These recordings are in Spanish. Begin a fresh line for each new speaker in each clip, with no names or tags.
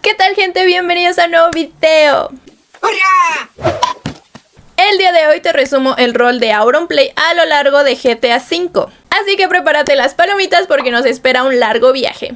¿Qué tal, gente? Bienvenidos a un nuevo video.
¡Hola!
El día de hoy te resumo el rol de Auronplay a lo largo de GTA V. Así que prepárate las palomitas porque nos espera un largo viaje.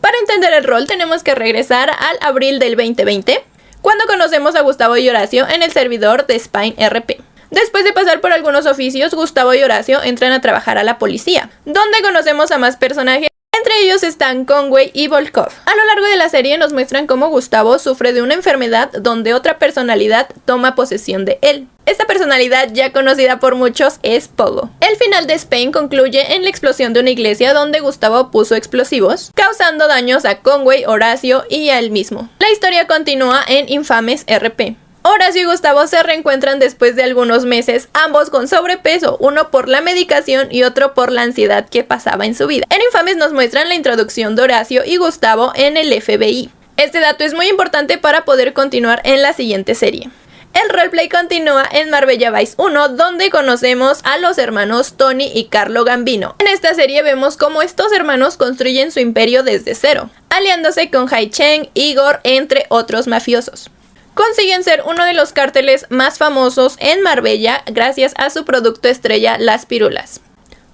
Para entender el rol tenemos que regresar al abril del 2020, cuando conocemos a Gustavo y Horacio en el servidor de Spine RP. Después de pasar por algunos oficios, Gustavo y Horacio entran a trabajar a la policía, donde conocemos a más personajes. Entre ellos están Conway y Volkov. A lo largo de la serie nos muestran cómo Gustavo sufre de una enfermedad donde otra personalidad toma posesión de él. Esta personalidad, ya conocida por muchos, es Pogo. El final de Spain concluye en la explosión de una iglesia donde Gustavo puso explosivos, causando daños a Conway, Horacio y a él mismo. La historia continúa en Infames RP. Horacio y Gustavo se reencuentran después de algunos meses, ambos con sobrepeso, uno por la medicación y otro por la ansiedad que pasaba en su vida. En Infames nos muestran la introducción de Horacio y Gustavo en el FBI. Este dato es muy importante para poder continuar en la siguiente serie. El roleplay continúa en Marbella Vice 1, donde conocemos a los hermanos Tony y Carlo Gambino. En esta serie vemos cómo estos hermanos construyen su imperio desde cero, aliándose con Hai Chen, Igor, entre otros mafiosos. Consiguen ser uno de los cárteles más famosos en Marbella gracias a su producto estrella, las pirulas.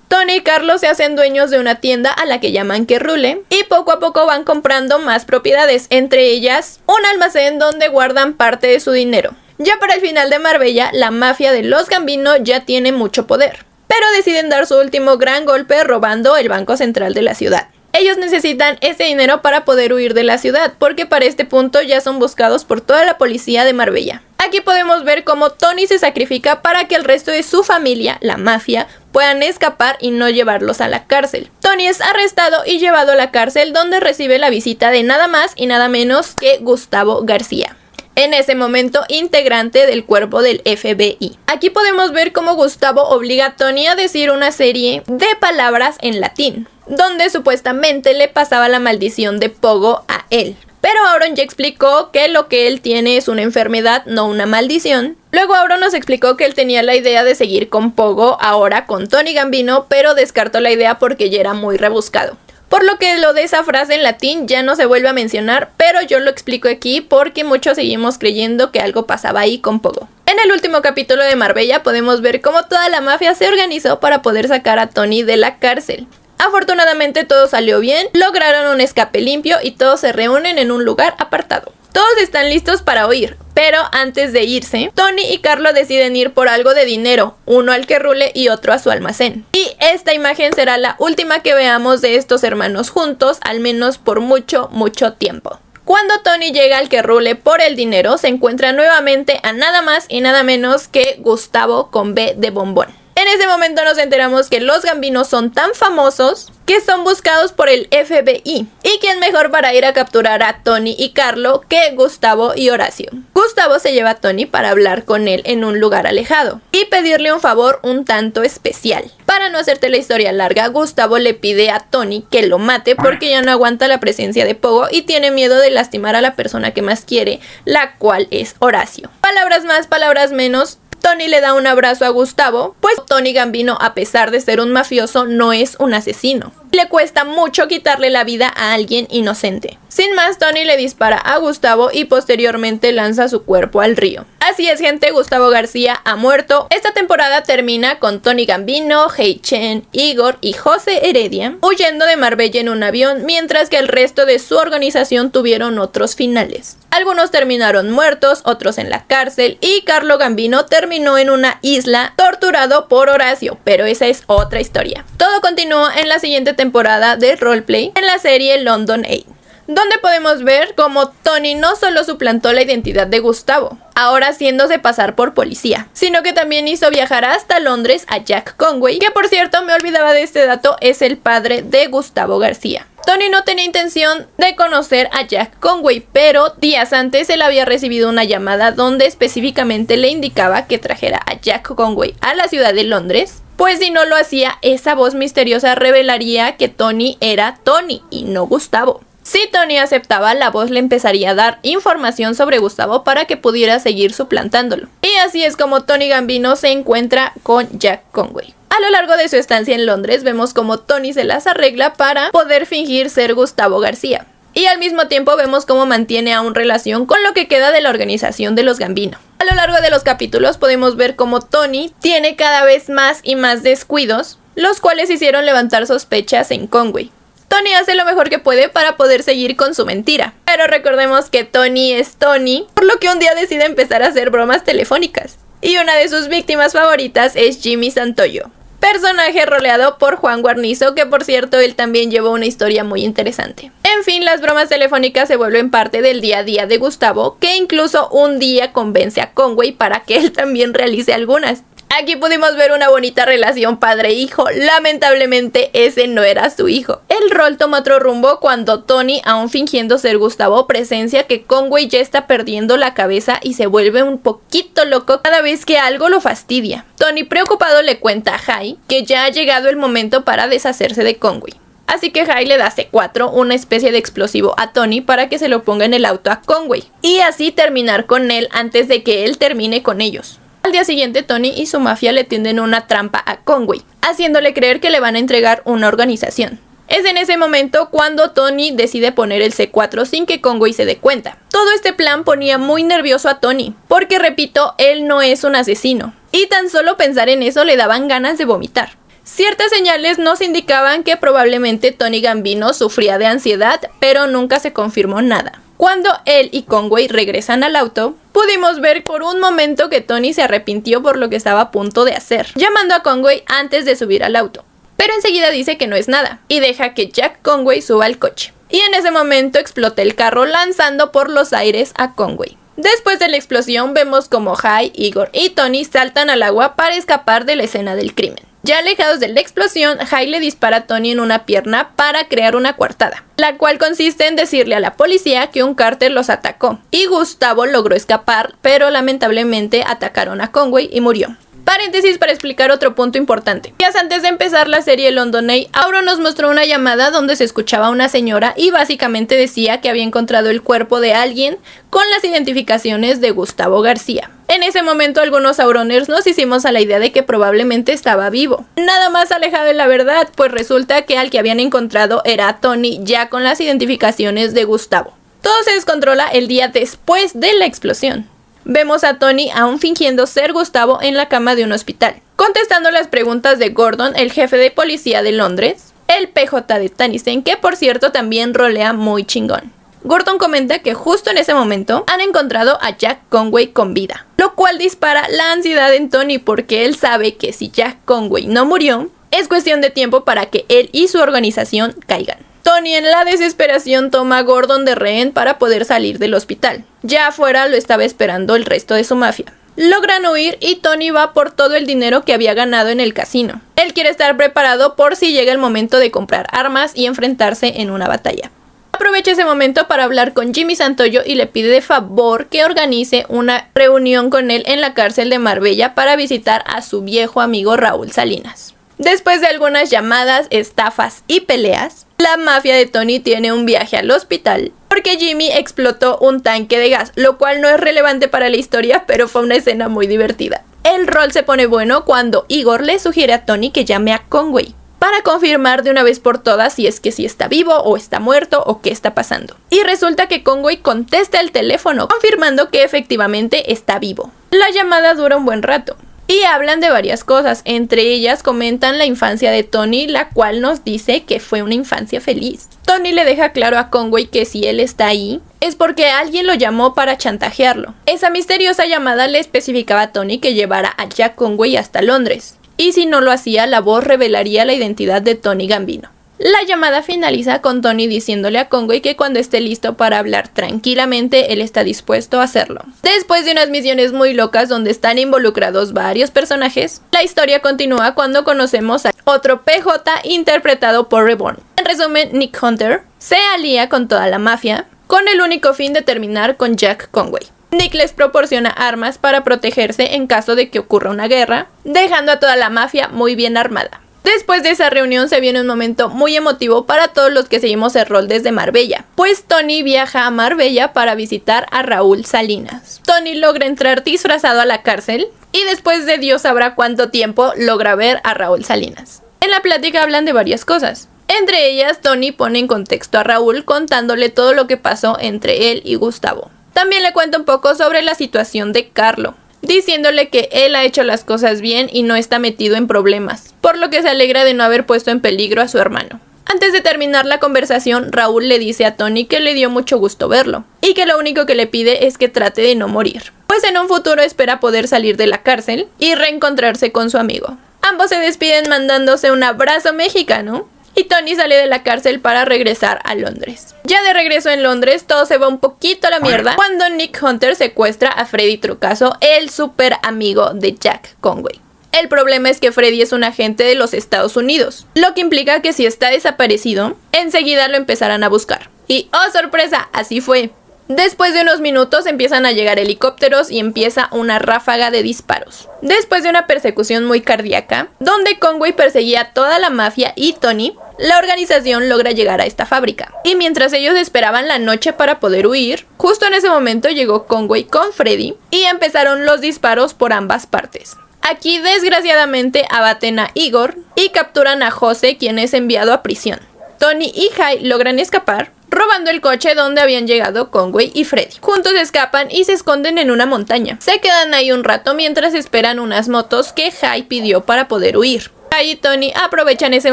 Tony y Carlos se hacen dueños de una tienda a la que llaman Que Rule y poco a poco van comprando más propiedades, entre ellas un almacén donde guardan parte de su dinero. Ya para el final de Marbella, la mafia de los Gambino ya tiene mucho poder, pero deciden dar su último gran golpe robando el Banco Central de la ciudad. Ellos necesitan ese dinero para poder huir de la ciudad, porque para este punto ya son buscados por toda la policía de Marbella. Aquí podemos ver cómo Tony se sacrifica para que el resto de su familia, la mafia, puedan escapar y no llevarlos a la cárcel. Tony es arrestado y llevado a la cárcel, donde recibe la visita de nada más y nada menos que Gustavo García, en ese momento integrante del cuerpo del FBI. Aquí podemos ver cómo Gustavo obliga a Tony a decir una serie de palabras en latín, donde supuestamente le pasaba la maldición de Pogo a él. Pero Auron ya explicó que lo que él tiene es una enfermedad, no una maldición. Luego Auron nos explicó que él tenía la idea de seguir con Pogo, ahora con Tony Gambino, pero descartó la idea porque ya era muy rebuscado. Por lo que lo de esa frase en latín ya no se vuelve a mencionar, pero yo lo explico aquí porque muchos seguimos creyendo que algo pasaba ahí con Pogo. En el último capítulo de Marbella podemos ver cómo toda la mafia se organizó para poder sacar a Tony de la cárcel. Afortunadamente todo salió bien, lograron un escape limpio y todos se reúnen en un lugar apartado. Todos están listos para huir, pero antes de irse, Tony y Carlo deciden ir por algo de dinero, uno al Que Rule y otro a su almacén. Y esta imagen será la última que veamos de estos hermanos juntos, al menos por mucho tiempo. Cuando Tony llega al Que Rule por el dinero, se encuentra nuevamente a nada más y nada menos que Gustavo con B de bombón. En ese momento nos enteramos que los Gambinos son tan famosos que son buscados por el FBI. ¿Y quién mejor para ir a capturar a Tony y Carlo que Gustavo y Horacio? Gustavo se lleva a Tony para hablar con él en un lugar alejado y pedirle un favor un tanto especial. Para no hacerte la historia larga, Gustavo le pide a Tony que lo mate porque ya no aguanta la presencia de Pogo y tiene miedo de lastimar a la persona que más quiere, la cual es Horacio. Palabras más, palabras menos. Tony le da un abrazo a Gustavo, pues Tony Gambino, a pesar de ser un mafioso, no es un asesino. Le cuesta mucho quitarle la vida a alguien inocente. Sin más, Tony le dispara a Gustavo y posteriormente lanza su cuerpo al río. Así es, gente, Gustavo García ha muerto. Esta temporada termina con Tony Gambino, Hai Chen, Igor y José Heredia huyendo de Marbella en un avión, mientras que el resto de su organización tuvieron otros finales. Algunos terminaron muertos, otros en la cárcel, y Carlo Gambino terminó en una isla torturado por Horacio, pero esa es otra historia. Todo continúa en la siguiente temporada de Roleplay en la serie London 8, donde podemos ver cómo Tony no solo suplantó la identidad de Gustavo, ahora haciéndose pasar por policía, sino que también hizo viajar hasta Londres a Jack Conway, que por cierto me olvidaba de este dato, es el padre de Gustavo García. Tony no tenía intención de conocer a Jack Conway, pero días antes él había recibido una llamada donde específicamente le indicaba que trajera a Jack Conway a la ciudad de Londres, pues si no lo hacía, esa voz misteriosa revelaría que Tony era Tony y no Gustavo. Si Tony aceptaba, la voz le empezaría a dar información sobre Gustavo para que pudiera seguir suplantándolo. Y así es como Tony Gambino se encuentra con Jack Conway. A lo largo de su estancia en Londres vemos como Tony se las arregla para poder fingir ser Gustavo García. y al mismo tiempo vemos cómo mantiene aún relación con lo que queda de la organización de los Gambino. A lo largo de los capítulos podemos ver cómo Tony tiene cada vez más y más descuidos, los cuales hicieron levantar sospechas en Conway. Tony hace lo mejor que puede para poder seguir con su mentira, pero recordemos que Tony es Tony, por lo que un día decide empezar a hacer bromas telefónicas. Y una de sus víctimas favoritas es Jimmy Santoyo, personaje roleado por Juan Guarnizo, que por cierto él también llevó una historia muy interesante. En fin, las bromas telefónicas se vuelven parte del día a día de Gustavo, que incluso un día convence a Conway para que él también realice algunas. Aquí pudimos ver una bonita relación padre-hijo. Lamentablemente ese no era su hijo. El rol toma otro rumbo cuando Tony, aún fingiendo ser Gustavo, presencia que Conway ya está perdiendo la cabeza y se vuelve un poquito loco cada vez que algo lo fastidia. Tony, preocupado, le cuenta a Jai que ya ha llegado el momento para deshacerse de Conway. Así que Jai le da C4, una especie de explosivo, a Tony para que se lo ponga en el auto a Conway y así terminar con él antes de que él termine con ellos. Al día siguiente, Tony y su mafia le tienden una trampa a Conway, haciéndole creer que le van a entregar una organización. Es en ese momento cuando Tony decide poner el C4 sin que Conway se dé cuenta. Todo este plan ponía muy nervioso a Tony, porque repito, él no es un asesino, y tan solo pensar en eso le daban ganas de vomitar. Ciertas señales nos indicaban que probablemente Tony Gambino sufría de ansiedad, pero nunca se confirmó nada. Cuando él y Conway regresan al auto, pudimos ver por un momento que Tony se arrepintió por lo que estaba a punto de hacer, llamando a Conway antes de subir al auto. Pero enseguida dice que no es nada, y deja que Jack Conway suba al coche. Y en ese momento explota el carro lanzando por los aires a Conway. Después de la explosión vemos como Jai, Igor y Tony saltan al agua para escapar de la escena del crimen. Ya alejados de la explosión, Jai le dispara a Tony en una pierna para crear una coartada, la cual consiste en decirle a la policía que un cártel los atacó, y Gustavo logró escapar, pero lamentablemente atacaron a Conway y murió. Paréntesis para explicar otro punto importante. Días antes de empezar la serie Londoney, Auro nos mostró una llamada donde se escuchaba a una señora y básicamente decía que había encontrado el cuerpo de alguien con las identificaciones de Gustavo García. En ese momento algunos auroners nos hicimos a la idea de que probablemente estaba vivo. Nada más alejado de la verdad, pues resulta que al que habían encontrado era a Tony ya con las identificaciones de Gustavo. Todo se descontrola el día después de la explosión. Vemos a Tony aún fingiendo ser Gustavo en la cama de un hospital, contestando las preguntas de Gordon, el jefe de policía de Londres, el PJ de Tennyson, que por cierto también rolea muy chingón. Gordon comenta que justo en ese momento han encontrado a Jack Conway con vida, lo cual dispara la ansiedad en Tony porque él sabe que si Jack Conway no murió, es cuestión de tiempo para que él y su organización caigan. Tony en la desesperación toma a Gordon de rehén para poder salir del hospital. Ya afuera lo estaba esperando el resto de su mafia. Logran huir y Tony va por todo el dinero que había ganado en el casino. Él quiere estar preparado por si llega el momento de comprar armas y enfrentarse en una batalla. Aprovecha ese momento para hablar con Jimmy Santoyo y le pide de favor que organice una reunión con él en la cárcel de Marbella para visitar a su viejo amigo Raúl Salinas. Después de algunas llamadas, estafas y peleas, la mafia de Tony tiene un viaje al hospital porque Jimmy explotó un tanque de gas, lo cual no es relevante para la historia, pero fue una escena muy divertida. El rol se pone bueno cuando Igor le sugiere a Tony que llame a Conway para confirmar de una vez por todas si es que sí está vivo o está muerto o qué está pasando. Y resulta que Conway contesta el teléfono confirmando que efectivamente está vivo. La llamada dura un buen rato y hablan de varias cosas, entre ellas comentan la infancia de Tony, la cual nos dice que fue una infancia feliz. Tony le deja claro a Conway que si él está ahí, es porque alguien lo llamó para chantajearlo. Esa misteriosa llamada le especificaba a Tony que llevara a Jack Conway hasta Londres, y si no lo hacía, la voz revelaría la identidad de Tony Gambino. La llamada finaliza con Tony diciéndole a Conway que cuando esté listo para hablar tranquilamente, él está dispuesto a hacerlo. Después de unas misiones muy locas donde están involucrados varios personajes, la historia continúa cuando conocemos a otro PJ interpretado por Reborn. En resumen, Nick Hunter se alía con toda la mafia con el único fin de terminar con Jack Conway. Nick les proporciona armas para protegerse en caso de que ocurra una guerra, dejando a toda la mafia muy bien armada. Después de esa reunión se viene un momento muy emotivo para todos los que seguimos el rol desde Marbella, pues Tony viaja a Marbella para visitar a Raúl Salinas. Tony logra entrar disfrazado a la cárcel y después de Dios sabrá cuánto tiempo logra ver a Raúl Salinas. En la plática hablan de varias cosas, Entre ellas, Tony pone en contexto a Raúl contándole todo lo que pasó entre él y Gustavo. También le cuenta un poco sobre la situación de Carlo, diciéndole que él ha hecho las cosas bien y no está metido en problemas, por lo que se alegra de no haber puesto en peligro a su hermano. Antes de terminar la conversación, Raúl le dice a Tony que le dio mucho gusto verlo, y que lo único que le pide es que trate de no morir, pues en un futuro espera poder salir de la cárcel y reencontrarse con su amigo. Ambos se despiden mandándose un abrazo mexicano, y Tony sale de la cárcel para regresar a Londres. Ya de regreso en Londres, todo se va un poquito a la mierda cuando Nick Hunter secuestra a Freddy Trucaso, el super amigo de Jack Conway. El problema es que Freddy es un agente de los Estados Unidos, lo que implica que si está desaparecido, enseguida lo empezarán a buscar. Y ¡oh sorpresa! Así fue. Después de unos minutos empiezan a llegar helicópteros y empieza una ráfaga de disparos. Después de una persecución muy cardíaca, donde Conway perseguía a toda la mafia y Tony, la organización logra llegar a esta fábrica. Y mientras ellos esperaban la noche para poder huir, justo en ese momento llegó Conway con Freddy y empezaron los disparos por ambas partes. Aquí desgraciadamente abaten a Igor y capturan a Jose, quien es enviado a prisión. Tony y Jai logran escapar, robando el coche donde habían llegado Conway y Freddy. Juntos escapan y se esconden en una montaña. Se quedan ahí un rato mientras esperan unas motos que Jai pidió para poder huir. Jai y Tony aprovechan ese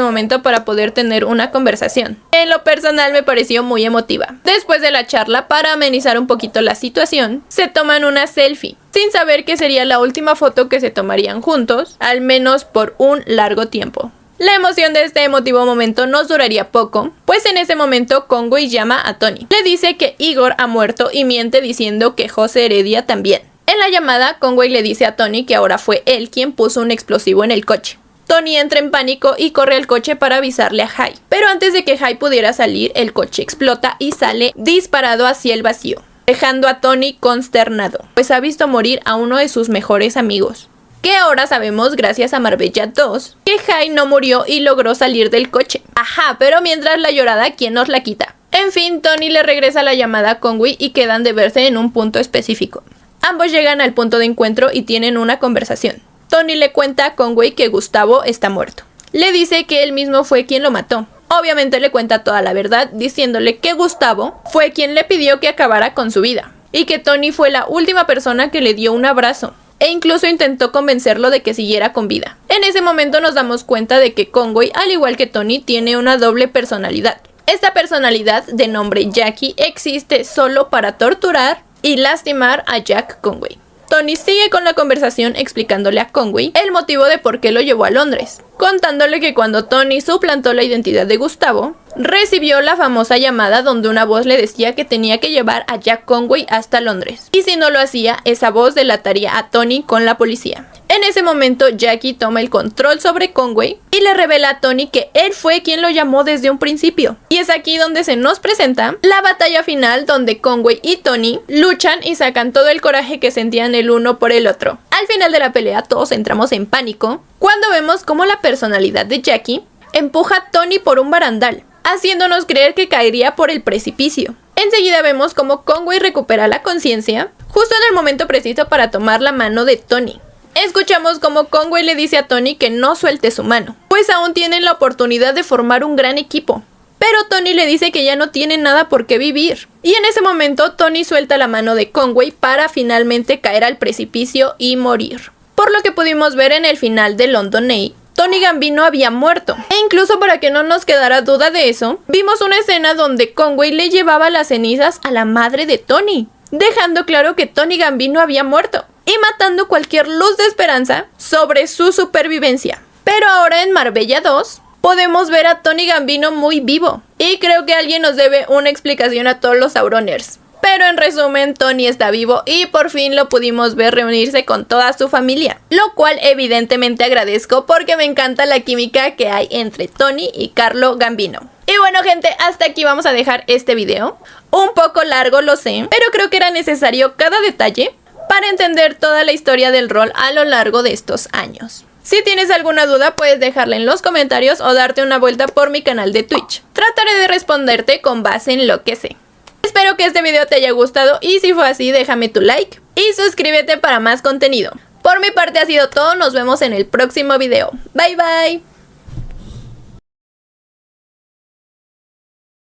momento para poder tener una conversación. En lo personal me pareció muy emotiva. Después de la charla, para amenizar un poquito la situación, se toman una selfie, sin saber que sería la última foto que se tomarían juntos, al menos por un largo tiempo. La emoción de este emotivo momento nos duraría poco, pues en ese momento Conway llama a Tony. Le dice que Igor ha muerto y miente diciendo que José Heredia también. En la llamada, Conway le dice a Tony que ahora fue él quien puso un explosivo en el coche. Tony entra en pánico y corre al coche para avisarle a Jai. Pero antes de que Jai pudiera salir, el coche explota y sale disparado hacia el vacío, dejando a Tony consternado, pues ha visto morir a uno de sus mejores amigos. Que ahora sabemos, gracias a Marbella 2, que Jai no murió y logró salir del coche. Ajá, pero mientras la llorada, ¿quién nos la quita? En fin, Tony le regresa la llamada a Conway y quedan de verse en un punto específico. Ambos llegan al punto de encuentro y tienen una conversación. Tony le cuenta a Conway que Gustavo está muerto. Le dice que él mismo fue quien lo mató. Obviamente le cuenta toda la verdad, diciéndole que Gustavo fue quien le pidió que acabara con su vida, y que Tony fue la última persona que le dio un abrazo, e incluso intentó convencerlo de que siguiera con vida. En ese momento nos damos cuenta de que Conway, al igual que Tony, tiene una doble personalidad. Esta personalidad, de nombre Jackie, existe solo para torturar y lastimar a Jack Conway. Tony sigue con la conversación explicándole a Conway el motivo de por qué lo llevó a Londres, contándole que cuando Tony suplantó la identidad de Gustavo, recibió la famosa llamada donde una voz le decía que tenía que llevar a Jack Conway hasta Londres, y si no lo hacía, esa voz delataría a Tony con la policía. En ese momento, Jackie toma el control sobre Conway y le revela a Tony que él fue quien lo llamó desde un principio. Y es aquí donde se nos presenta la batalla final, donde Conway y Tony luchan y sacan todo el coraje que sentían el uno por el otro. Al final de la pelea todos entramos en pánico cuando vemos cómo la personalidad de Jackie empuja a Tony por un barandal, haciéndonos creer que caería por el precipicio. Enseguida vemos cómo Conway recupera la conciencia justo en el momento preciso para tomar la mano de Tony. Escuchamos como Conway le dice a Tony que no suelte su mano, pues aún tienen la oportunidad de formar un gran equipo. Pero Tony le dice que ya no tiene nada por qué vivir. Y en ese momento Tony suelta la mano de Conway para finalmente caer al precipicio y morir. Por lo que pudimos ver en el final de London Eye, Tony Gambino había muerto. E incluso para que no nos quedara duda de eso, vimos una escena donde Conway le llevaba las cenizas a la madre de Tony, dejando claro que Tony Gambino había muerto y matando cualquier luz de esperanza sobre su supervivencia. Pero ahora en Marbella 2 podemos ver a Tony Gambino muy vivo, y creo que alguien nos debe una explicación a todos los Sauroners. Pero en resumen, Tony está vivo y por fin lo pudimos ver reunirse con toda su familia, lo cual evidentemente agradezco porque me encanta la química que hay entre Tony y Carlo Gambino. Y bueno gente, hasta aquí vamos a dejar este video. Un poco largo, lo sé, pero creo que era necesario cada detalle para entender toda la historia del rol a lo largo de estos años. Si tienes alguna duda puedes dejarla en los comentarios o darte una vuelta por mi canal de Twitch. Trataré de responderte con base en lo que sé. Espero que este video te haya gustado y si fue así déjame tu like y suscríbete para más contenido. Por mi parte ha sido todo, nos vemos en el próximo video. Bye bye.